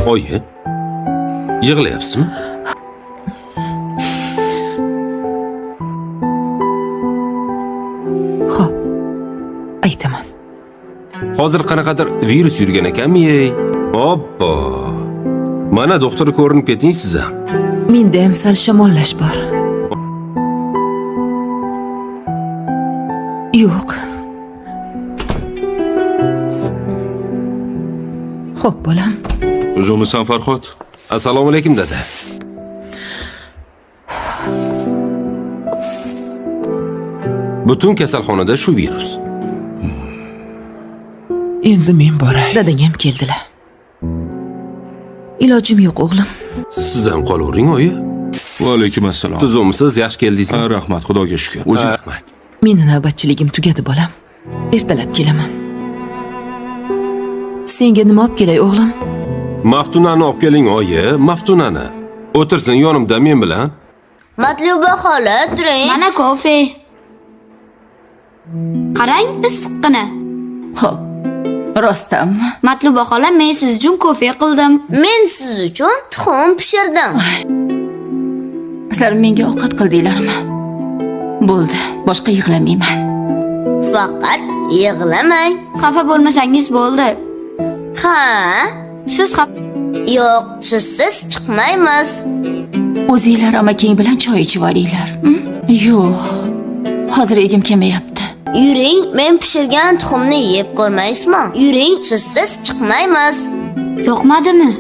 Oyi, yig'layapsizmi? Xo'p, aytaman. Hozir qanaqadir virus yurgan ekanmi-ey? Hoppa. Mana doktorga ko'rinib keting siz ham. Menda ham sal shamollash bor. Yo'q. Xo'p, bolam. Uzunmisan Farhod? Assalomu alaykum dada. Butun kasalxonada shu virus. Endi men boray. Dadang ham keldilar. Ilojim yo'q, o'g'lim. Siz ham qolavering, oyi. Va alaykum assalom. Tuzumsiz, yaxshi keldingizmi? Rahmat, Xudoga shukr. O'zing Rahmat. Meni navbatchiligim tugadi, bolam. Ertalab kelaman. Senga nima olib kelay, o'g'lim? Maftunani olib keling, oyi, Maftunani. O'tirsin yonimda men bilan. Matluba xola, turing. Mana kofe. Qarang, issiqqina. Xo'p. Rostdan. Matluba xola, men siz uchun kofe qildim. Men siz uchun tuxum pishirdim. Sizlar menga ovqat qildinglarmi? Bo'ldi, boshqa yig'lamayman. Faqat yig'lamang. Xafa bo'lmasangiz bo'ldi. Ha? Siz Yo'q, sizsiz chiqmaymiz. O'zinglar amakang bilan choy ichib olinglar. Yo'q. Hozir egim kelmayapti. Yuring, men pishirgan tuxumni yeb ko'rmaysizmi? Yuring, sizsiz chiqmaymiz. yoqmadimi?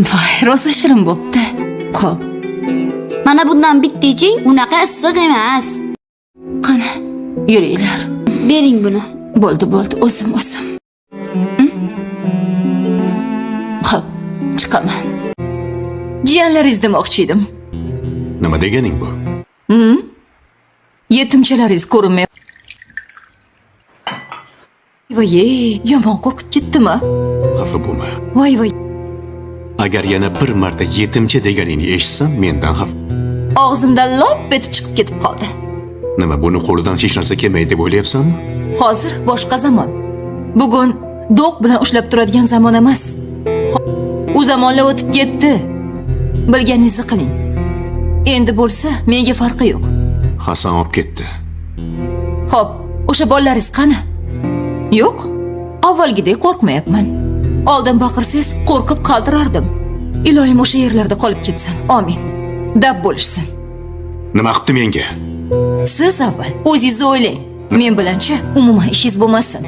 Voy, rosa shirin bo'pti. Xo'p, Mana bundan bitta iching, unaqa issiq emas. qani, yuringlar. Bering buni. Bo'ldi, o'zim. Xo'p, chiqaman. Jiyanlaringiz demoqchi edim. Nima deganing bu? Yetimchalaringiz ko'rinmay. Voy, yomon qo'rqib ketdimi? Xafa bo'lma. Voy. Agar yana bir marta yetimcha deganingni eshitsam, mendan xafa. Og'zimdan lop etib chiqib ketib qoldi. Nima, buni qo'lidan hech narsa kelmaydi deb o'ylayapsanmi? Hozir boshqa zamon. Bugun do'q bilan ushlab turadigan zamon emas. U zamonlar o'tib ketdi. Bilganingizni qiling. Endi bo'lsa, menga farqi yo'q. Hasan olib ketdi. Xo'p, o'sha bolalaringiz qani? Yo'q. Avvalgidek qo'rqmayapman. Oldin baqirsangiz, qo'rqib qaltirardim. Iloyim o'sha yerlarda qolib ketsin. Amin. Dab bo'lishsin. Nima qildi menga? Siz avval o'zingizni o'ylang. Men bilanchi umuman ishingiz bo'lmasin.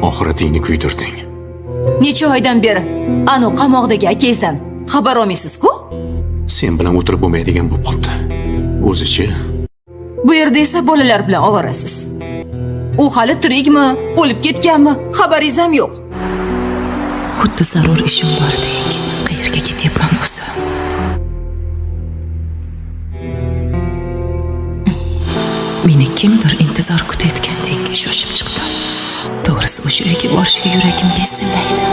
Oxiratingni kuydirding. Necha oydan beri anu qamoqdagi akangizdan xabar olmaysiz-ku? Sen bilan o'tirib bo'lmaydigan bo'lib qoldi. O'zichi? Bu yerda esa bolalar bilan ovorasiz. U hali tirikmi, o'lib ketganmi, xabaringiz ham yo'q. Xuddi zarur ishim bordek. Qayerga ketyapman o'zi? Meni kimdir intizor kutayotgandek shoshib chiqdim. To'g'risi, o'sha uyga borishga yuragim bezillaydi.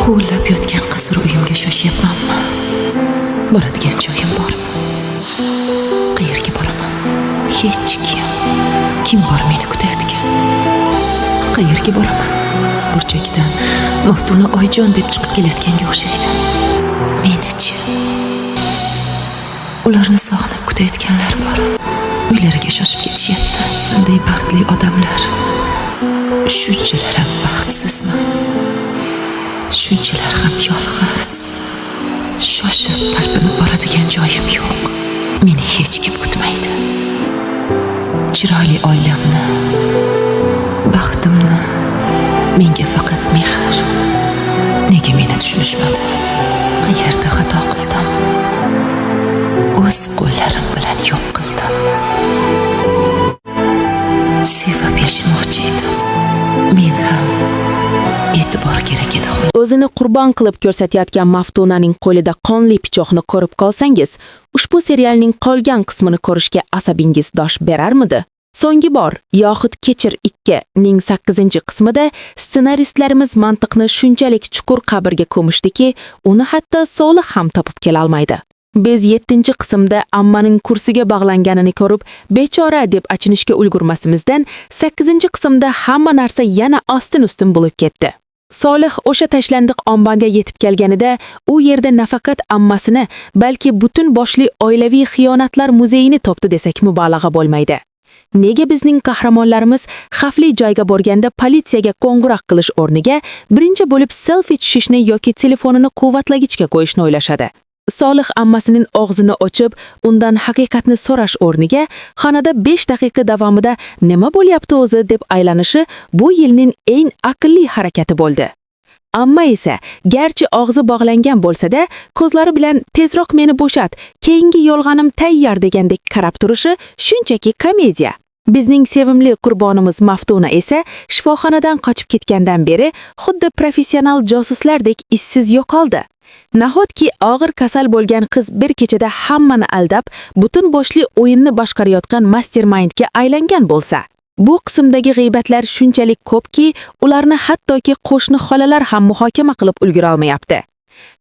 Huvillab yotgan qasr uyimga shoshyapmanmi? Boradigan joyim bormi? Qayerga boraman? Hech kim. Kim bor meni kutayotgan? Qayerga boraman? Burchagidan Maftuna Oyjon deb chiqib kelayotganga o'xshaydi. Meni-chi? Ularni sog'inib kutayotganlar bor. Uylariga shoshib ketishyapti. Qanday baxtli odamlar. Shunchalar ham baxtsizmi? Shunchalar ham yolg'iz. Shoshib talpinib boradigan joyim yo'q. Meni hech kim kutmaydi. Chiroyli oilamni, baxtimni menga faqat mehr. Nega meni tushunishmadi? Qayerda xato qildim? O'z qo'llarim bilan yo'q qildim. Sevib yashamoqchi edim. Men ham e'tibor kerak edi. O'zini qurbon qilib ko'rsatayotgan Maftunaning qo'lida qonli pichoqni ko'rib qolsangiz, ushbu serialning qolgan qismini ko'rishga asabingiz dosh berarmidi? So'nggi bor yoxud Kechir 2 ning 8-qismida ssenaristlarimiz mantiqni shunchalik chuqur qabrga ko'mishdiki, uni hatto Solih ham topib kela olmaydi. Biz 7-qismda ammaning kursiga bog'langanini ko'rib, bechora deb achinishga ulgurmasimizdan, 8-qismda hamma narsa yana ostin-ustin bo'lib ketdi. Solih o'sha tashlandiq omborga yetib kelganida u yerda nafaqat ammasini, balki butun boshli oilaviy xiyonatlar muzeyini topdi desak mubolag'a bo'lmaydi. Nega bizning qahramonlarimiz xavfli joyga borganda politsiyaga qo'ng'iroq qilish o'rniga birinchi bo'lib selfie tushishni yoki telefonini quvvatlagichga qo'yishni o'ylashadi? Solih ammasining og'zini ochib, undan haqiqatni so'rash o'rniga xonada 5 daqiqa davomida nima bo'lyapti o'zi deb aylanishi bu yilning eng aqlli harakati bo'ldi. Amma esa, garchi og'zi bog'langan bo'lsa-da, ko'zlari bilan tezroq meni bo'shat, keyingi yo'lg'anim tayyor degandek qarab turishi shunchaki komediya. Bizning sevimli qurbonimiz Maftuna esa shifoxonadan qochib ketgandan beri xuddi professional josuslardek izsiz yo'qoldi. Nahotki og'ir kasal bo'lgan qiz bir kechada hammani aldab, butun boshli o'yinni boshqarayotgan mastermindga aylangan bo'lsa? Bu qismdagi g'iybatlar shunchalik ko'pki, ularni hattoki qo'shni xolalar ham muhokama qilib ulgura olmayapti.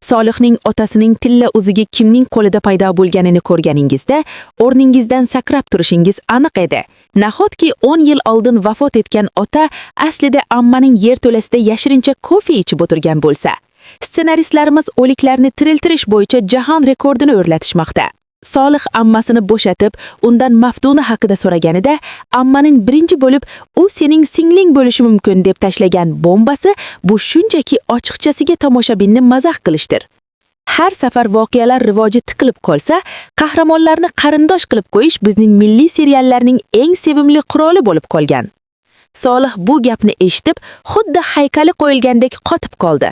Solihning otasining tilla uziga kimning qo'lida paydo bo'lganini ko'rganingizda, o'rningizdan sakrab turishingiz aniq edi. Nahotki 10 yil oldin vafot etgan ota aslida ammaning yerto'lasida yashirincha kofe ichib o'tirgan bo'lsa? Ssenaristlarimiz o'liklarni tiriltirish bo'yicha jahon rekordini o'rlatishmoqda. Solih ammasini bo'shatib, undan Maftuna haqida so'raganida, ammaning birinchi bo'lib, u sening singling bo'lishi mumkin deb tashlagan bombasi bu shunchaki ochiqchasiga tomoshabinni mazax qilishdir. Har safar voqealar rivoji tiqilib qolsa, qahramonlarni qarindosh qilib qo'yish bizning milliy seriallarning eng sevimli quroli bo'lib qolgan. Solih bu gapni eshitib, xuddi haykali qo'yilgandek qotib qoldi.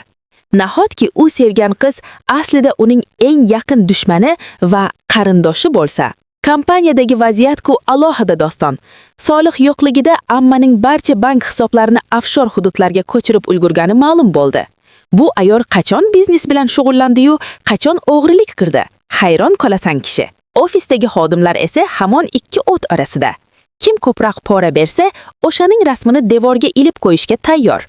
Nahotki u sevgan qiz aslida uning eng yaqin dushmani va qarindoshi bo'lsa? Kompaniyadagi vaziyat-ku alohida doston. Solih yo'qligida ammaning barcha bank hisoblarini offshor hududlarga ko'chirib ulgurgani ma'lum bo'ldi. Bu ayol qachon biznes bilan shug'ullandi-yu, qachon o'g'rilik qildi? Hayron qolasan kishi. Ofisdagi xodimlar esa hamon ikki o't orasida. Kim ko'proq pora bersa, o'shaning rasmini devorga ilib qo'yishga tayyor.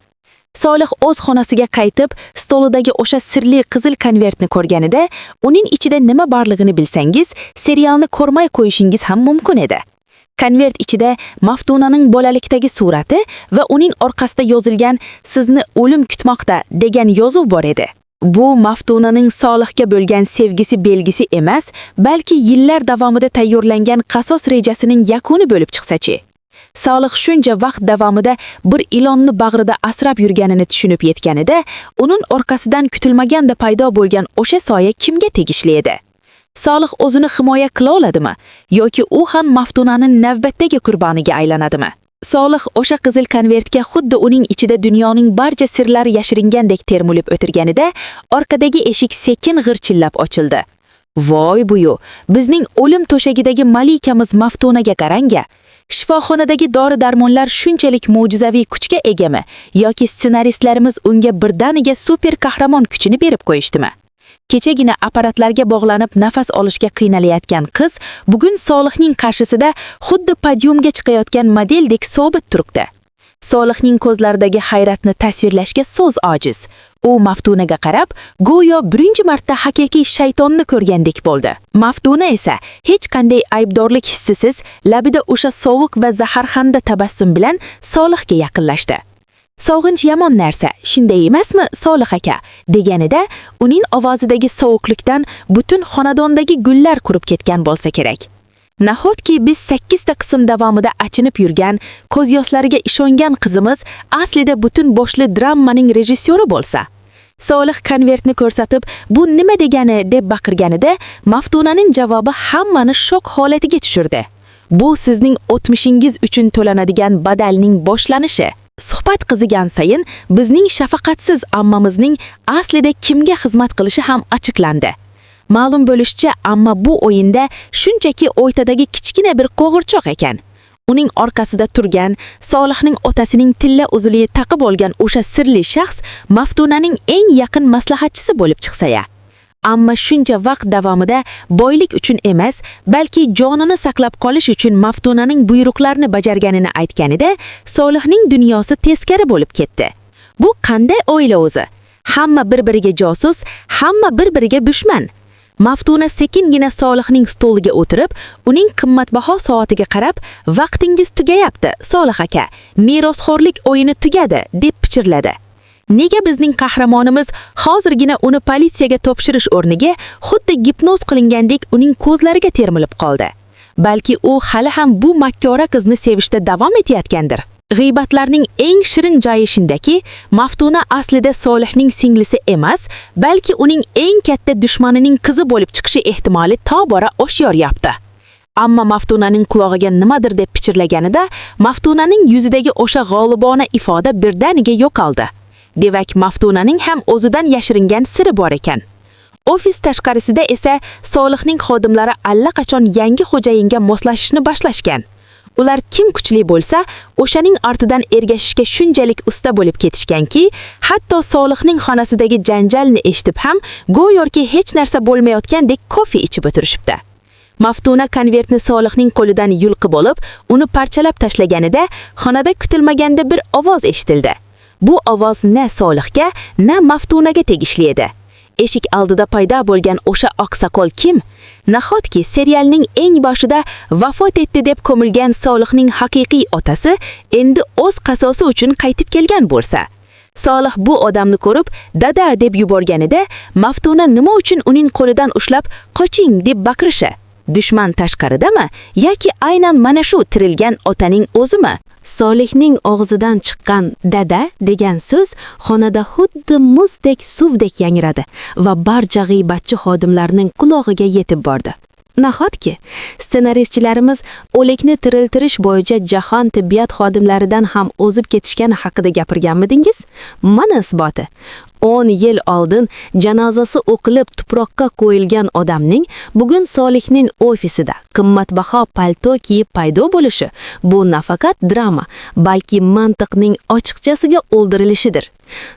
Solih o'z xonasiga qaytib, stolidagi o'sha sirli qizil konvertni ko'rganida, uning ichida nima borligini bilsangiz, serialni ko'rmay qo'yishingiz ham mumkin edi. Konvert ichida Maftunaning bolalikdagi surati va uning orqasida yozilgan "Sizni o'lim kutmoqda" degan yozuv bor edi. Bu Maftunaning Solihga bo'lgan sevgisi belgisi emas, balki yillar davomida tayyorlangan qasos rejasining yakuni bo'lib chiqsa-chi. Solih shuncha vaqt davomida bir ilonni bag'rida asrab yurganini tushunib yetganida, uning orqasidan kutilmaganda paydo bo'lgan o'sha soya kimga tegishli edi? Solih o'zini himoya qila oladimi yoki u ham Maftunaning navbatdagi qurboniga aylanadimi? Solih o'sha qizil konvertga xuddi uning ichida dunyoning barcha sirlari yashiringandek termulib o'tirganida, orqadagi eshik sekin g'irchillab ochildi. Voy buyu, bizning o'lim to'shagidagi malikamiz Maftunaga qaranga. Shifoxonadagi dori-darmonlar shunchalik mo'jizaviy kuchga egami yoki ssenaristlarimiz unga birdaniga super qahramon kuchini berib qo'yishdimi? Kechagina apparatlarga bog'lanib nafas olishga qiynalayotgan qiz bugun Solihning qarshisida xuddi podiumga chiqayotgan modeldek sobit turibdi. Solihning ko'zlaridagi hayratni tasvirlashga so'z ojiz. U Maftunaga qarab, go'yo birinchi marta haqiqiy shaytonni ko'rgandek bo'ldi. Maftuna esa hech qanday aybdorlik hissisiz labida o'sha sovuq va zaharxanda tabassum bilan Solihga yaqinlashdi. "Sog'inch yomon narsa, shunday emasmi, Solih aka?" deganida, uning ovozidagi sovuqlikdan butun xonadondagi gullar qurib ketgan bo'lsa kerak. Nahotki biz 8 ta qism davomida achinib yurgan, ko'z yoshlariga ishongan qizimiz aslida butun boshli dramaning rejissyori bo'lsa? Solih konvertni ko'rsatib, "Bu nima degani?" deb baqirganida, Maftunaning javobi hammani shok holatiga tushirdi. "Bu sizning o'tmishingiz uchun to'lanadigan badalning boshlanishi." Suhbat qizigan sayin bizning shafaqatsiz ammamizning aslida kimga xizmat qilishi ham ochiqlandi. Ma'lum bo'lishicha, amma bu o'yinda shunchaki o'ytadagi kichkina bir qo'g'irchoq ekan. Uning orqasida turgan, Solihning otasining tilla uzuliga taqib olgan o'sha sirli shaxs Maftunaning eng yaqin maslahatchisi bo'lib chiqsa-ya. Ammo shuncha vaqt davomida boylik uchun emas, balki jonini saqlab qolish uchun Maftunaning buyruqlarini bajarganini aytganida, Solihning dunyosi teskari bo'lib ketdi. Bu qanday oila o'zi? Hamma bir-biriga josus, hamma bir-biriga dushman. Maftuna sekingina Solihning stoliga o'tirib, uning qimmatbaho soatiga qarab, "Vaqtingiz tugayapti, Solih aka. Merosxo'rlik o'yini tugadi", deb pichirladi. Nega bizning qahramonimiz hozirgina uni politsiyaga topshirish o'rniga xuddi gipnoz qilingandek uning ko'zlariga termilib qoldi? Balki u hali ham bu makkora qizni sevishda davom etayotgandir. G'iybatlarning eng shirin joyi shundaki, Maftuna aslida Solihning singlisi emas, balki uning eng katta dushmanining qizi bo'lib chiqishi ehtimoli tobora oshiyoryapti. Ammo Maftunaning qulog'iga nimadir deb pichirlaganida, Maftunaning yuzidagi o'sha g'olibona ifoda birdaniga yo'qoldi. Demak, Maftunaning ham o'zidan yashiringan siri bor ekan. Ofis tashqarisida esa Solihning xodimlari allaqachon yangi xo'jayinga moslashishni boshlashgan. Ular kim kuchli bo'lsa, o'shaning ortidan ergashishga shunchalik usta bo'lib ketishganki, hatto Solihning xonasidagi janjalni eshitib ham go'yoki hech narsa bo'lmayotgandek kofe ichib o'tirishibdi. Maftuna konvertni Solihning qo'lidan yulqib olib, uni parchalab tashlaganida, xonada kutilmaganda bir ovoz eshitildi. Bu ovoz na Solihga, na Maftunaga tegishli edi. Eshik oldida paydo bo'lgan o'sha oqsoqol kim? Nahotki serialning eng boshida vafot etdi deb ko'milgan Solihning haqiqiy otasi endi o'z qasosi uchun qaytib kelgan bo'lsa? Solih bu odamni ko'rib, dada deb yuborganida, Maftuna nima uchun uning qo'lidan ushlab, qoching deb baqirishi? Dushman tashqaridami yoki aynan mana shu tirilgan otaning o'zimi? Solihning og'zidan chiqqan dada degan so'z xonada xuddi muzdek suvdek yangradi va barcha g'iybatchi xodimlarning qulog'iga yetib bordi. Nahotki, ssenaristchilarimiz o'likni tiriltirish bo'yicha jahon tibbiyot xodimlaridan ham o'zib ketishgani haqida gapirganmidingiz? Mana isboti. 10 yil oldin janozasi o'qilib tuproqqa qo'yilgan odamning bugun Solihning ofisida qimmatbaho palto kiyib paydo bo'lishi bu nafaqat drama, balki mantiqning ochiqchasiga o'ldirilishidir.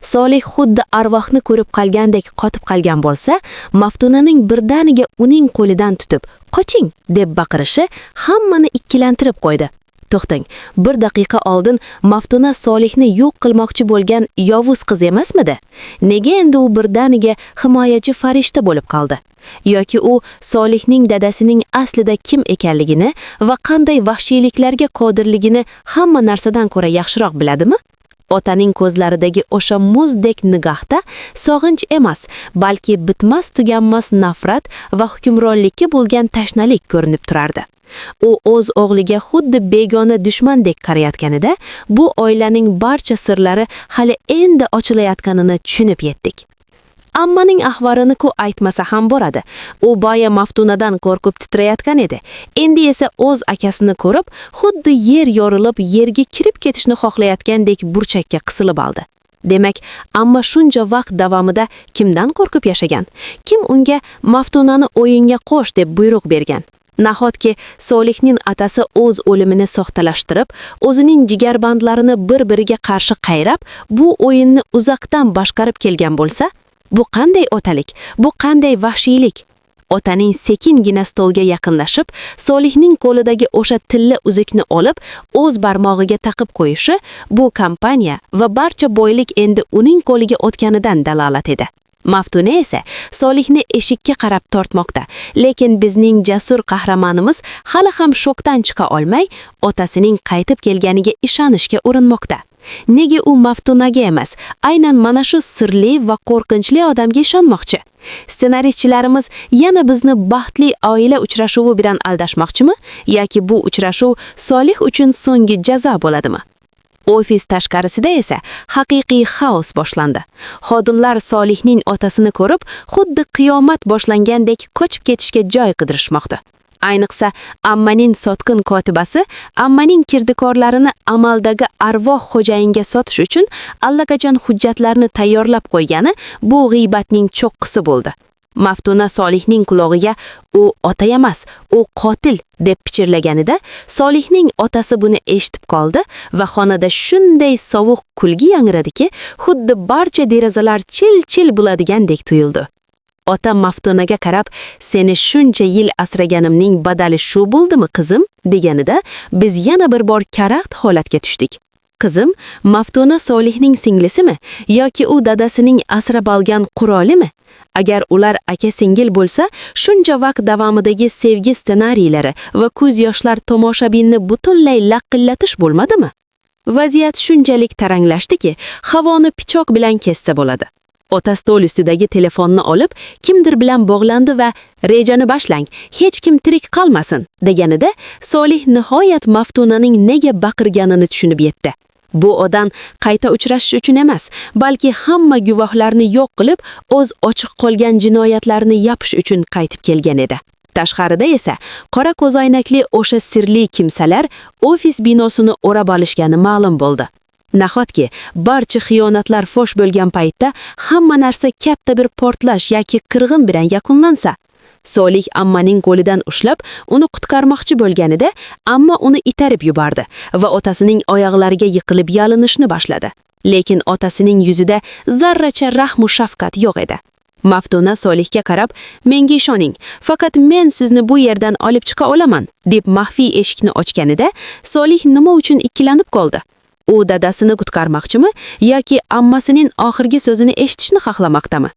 Solih xuddi arvohni ko'rib qolgandek qotib qolgan bo'lsa, Maftunaning birdaniga uning qo'lidan tutib, "Qoching!" deb baqirishi hammani ikkilantirib qo'ydi. To'xtang, bir daqiqa oldin Maftuna Solihni yo'q qilmoqchi bo'lgan yovuz qiz emasmidi? Nega endi u birdaniga himoyachi farishta bo'lib qoldi? Yoki u Solihning dadasining aslida kim ekanligini va qanday vahshiyliklarga qodirligini hamma narsadan ko'ra yaxshiroq biladimi? Otaning ko'zlaridagi o'sha muzdek nigohda sog'inch emas, balki bitmas tuganmas nafrat va hukmronlikka bo'lgan tashnalik ko'rinib turardi. U o'z o'g'liga xuddi begona dushmandek qarayotganida, bu oilaning barcha sirlari hali endi ochilayotganini tushunib yetdik. Ammaning ahvorini ku aytmasa ham bo'ladi. U boya Maftunadan qo'rqib titrayotgan edi. Endi esa o'z akasini ko'rib, xuddi yer yorilib, yerga kirib ketishni xohlayotgandek burchakka qisilib oldi. Demak, amma shuncha vaqt davomida kimdan qo'rqib yashagan? Kim unga Maftunani o'yinga qo'sh deb buyruq bergan? Nahotki Solihning atasi o'z o'limini soxtalashtirib, o'zining jigarbandlarini bir-biriga qarshi qayrab, bu o'yinni uzoqdan boshqarib kelgan bo'lsa, bu qanday otalik, bu qanday vahshiylik? Otaning sekingina stolga yaqinlashib, Solihning qo'lidagi o'sha tilla uzukni olib, o'z barmog'iga taqib qo'yishi bu kompaniya va barcha boylik endi uning qo'liga o'tganidan dalolat edi. Maftuna esa Solihni eshikka qarab tortmoqda, lekin bizning jasur qahramonimiz hali ham shokdan chiqa olmay, otasining qaytib kelganiga ishonishga urinmoqda. Nega u Maftunaga emas, aynan mana shu sirli va qo'rqinchli odamga ishonmoqchi? Ssenaristchilarimiz yana bizni baxtli oila uchrashuvi bilan aldashmoqchimi, yoki bu uchrashuv Solih uchun so'nggi jazo bo'ladimi? Ofis tashqarisida esa haqiqiy xaos boshlandi. Xodimlar Solihning otasini ko'rib, xuddi qiyomat boshlangandek qochib ketishga joy qidirishmoqda. Ayniqsa, ammaning sotqin kotibasi ammaning kirdikorlarini amaldagi arvoh xo'jayinga sotish uchun allaqachon hujjatlarni tayyorlab qo'ygani bu g'iybatning cho'qqisi bo'ldi. Maftuna Solihning qulog'iga "U ota emas, u qotil" deb pichirlaganida, Solihning otasi buni eshitib qoldi va xonada shunday sovuq kulgi yangradiki, xuddi barcha derazalar chil-chil bo'ladigandek tuyuldi. Ota Maftunaga qarab, "Seni shuncha yil asraganimning badali shu bo'ldimi, qizim?" deganida, biz yana bir bor karaxt holatga tushdik. Qizim, Maftuna Solihning singlisimi yoki u dadasining asrab olgan qurolimi? Agar ular aka-singil bo'lsa, shuncha vaqt davomidagi sevgi ssenariylari va ko'z yoshlar tomoshabinni butunlay laqillatish bo'lmadimi? Vaziyat shunchalik taranglashdiki, havoni pichoq bilan kessa bo'ladi. Ota stol ustidagi telefonni olib, kimdir bilan bog'landi va "Rejani boshlang, hech kim tirik qolmasin" deganida Solih nihoyat Maftunaning nega baqirganini tushunib yetdi. Bu odam qayta uchrashish uchun emas, balki hamma guvohlarni yo'q qilib, o'z ochiq qolgan jinoyatlarini yopish uchun qaytib kelgan edi. Tashqarida esa qora ko'zoynakli o'sha sirli kimsalar ofis binosini o'rab olishgani ma'lum bo'ldi. Nahotki barcha xiyonatlar fosh bo'lgan paytda hamma narsa katta bir portlash yoki qirg'in bilan yakunlansa, Solih ammaning qo'lidan ushlab, uni qutqarmoqchi bo'lganida, amma uni itarib yubordi va otasining oyoqlariga yiqilib yalinishni boshladi. Lekin otasining yuzida zarracha rahm va shafqat yo'q edi. Maftuna Solihga qarab, "Menga ishoning, faqat men sizni bu yerdan olib chiqa olaman" deb maxfiy eshikni ochganida, Solih nima uchun ikkilanib qoldi? U dadasini qutqarmoqchimi yoki ammasining oxirgi so'zini eshitishni xohlamoqdami?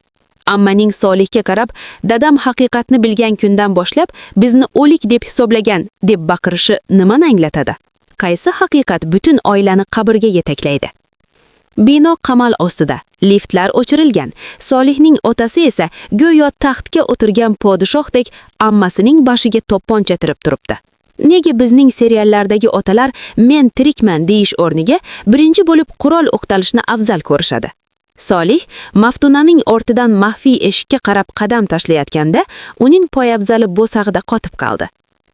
Ammaning Solihga qarab, "Dadam haqiqatni bilgan kundan boshlab bizni o'lik deb hisoblagan" deb baqirishi nimani anglatadi? Qaysi haqiqat butun oilani qabrga yetaklaydi? Bino qamal ostida, liftlar o'chirilgan. Solihning otasi esa go'yo taxtga o'tirgan podshohdek ammasining boshiga to'pponcha tirib turibdi. Nega bizning seriallardagi otalar "men tirikman" deyish o'rniga birinchi bo'lib qurol o'qtalishni afzal ko'rishadi? Solih Maftunaning ortidan maxfiy eshikka qarab qadam tashlayotganda, uning poyabzali bo'sag'ida qotib qoldi.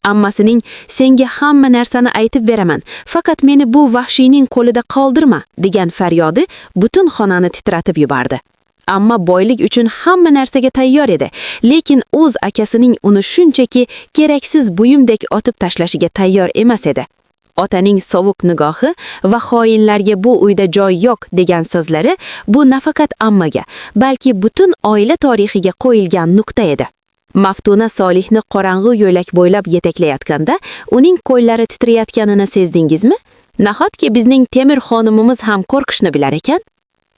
Ammasining "senga hamma narsani aytib beraman, faqat meni bu vahshiyning qo'lida qoldirma" degan faryodi butun xonani titratib yubordi. Amma boylik uchun hamma narsaga tayyor edi, lekin o'z akasining uni shunchaki keraksiz buyumdek otib tashlashiga tayyor emas edi. Otaning sovuq nigohi va xoinlarga bu uyda joy yo'q degan so'zlari bu nafaqat ammaga, balki butun oila tarixiga qo'yilgan nuqta edi. Maftuna Solihni qorong'u yo'lak bo'ylab yetaklayotganda, uning qo'llari titrayotganini sezdingizmi? Nahotki bizning Temir xonimimiz ham qo'rqishni bilar ekan?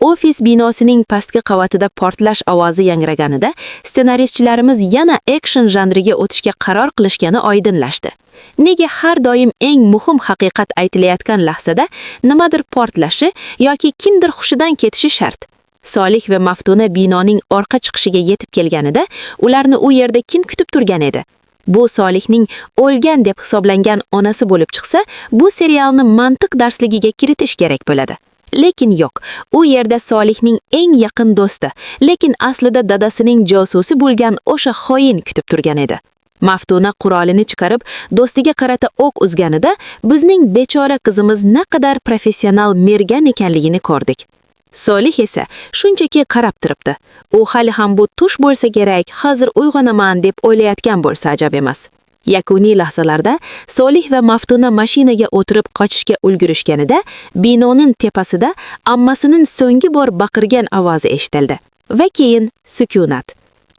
Ofis binosining pastki qavatida portlash ovozi yangraganida, ssenaristchilarimiz yana action janriga o'tishga qaror qilishgani oydinlashdi. Nega har doim eng muhim haqiqat aytilayotgan lahzada nimadir portlashi yoki kimdir hushidan ketishi shart? Solih va Maftuna binoning orqa chiqishiga yetib kelganida, ularni u yerda kim kutib turgan edi? Bu Solihning o'lgan deb hisoblangan onasi bo'lib chiqsa, bu serialni mantiq darsligiga kiritish kerak bo'ladi. Lekin yo'q, u yerda Solihning eng yaqin do'sti, lekin aslida dadasining josusi bo'lgan o'sha xoin kutib turgan edi. Maftuna qurolini chiqarib, do'stiga qarata o'q uzganida, bizning bechora qizimiz naqadar professional mergan ekanligini ko'rdik. Solih esa shunchaki qarab turibdi. U hali ham bu tush bo'lsa kerak, hozir uyg'onaman deb o'ylayotgan bo'lsa ajab emas. Yakuniy lahzalarda Solih va Maftuna mashinaga o'tirib qochishga ulgurishganida, binoning tepasida ammasining so'nggi bor baqirgan ovozi eshitildi. Va keyin sukunat.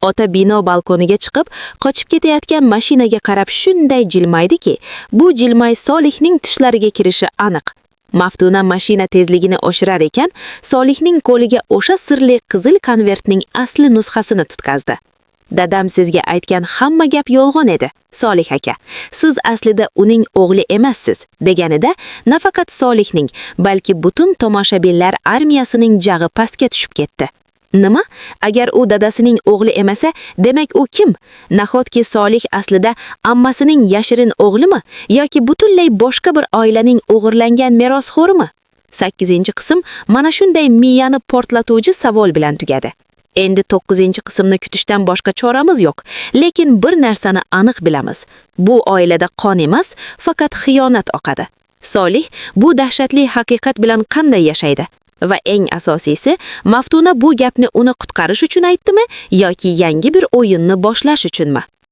Ota bino balkoniga chiqib, qochib ketayotgan mashinaga qarab shunday jilmaydiki, bu jilmay Solihning tushlariga kirishi aniq. Maftuna mashina tezligini oshirar ekan, Solihning qo'liga o'sha sirli qizil konvertning asli nusxasini tutqazdi. "Dadam sizga aytgan hamma gap yolg'on edi, Solih aka. Siz aslida uning o'g'li emassiz" deganida, nafaqat Solihning, balki butun tomoshabinlar armiyasining jag'i pastga tushib ketdi. Nima? Agar u dadasining o'g'li emasa, demak u kim? Nahotki Solih aslida ammasining yashirin o'g'limi yoki butunlay boshqa bir oilaning o'g'irlangan merosxo'rimi? 8-qism mana shunday miyani portlatuvchi savol bilan tugadi. Endi 9-qismni kutishdan boshqa choramiz yo'q, lekin bir narsani aniq bilamiz. Bu oilada qon emas, faqat xiyonat oqadi. Solih bu dahshatli haqiqat bilan qanday yashaydi? Va eng asosiysi, Maftuna bu gapni uni qutqarish uchun aytdimi yoki yangi bir o'yinni boshlash uchunmi?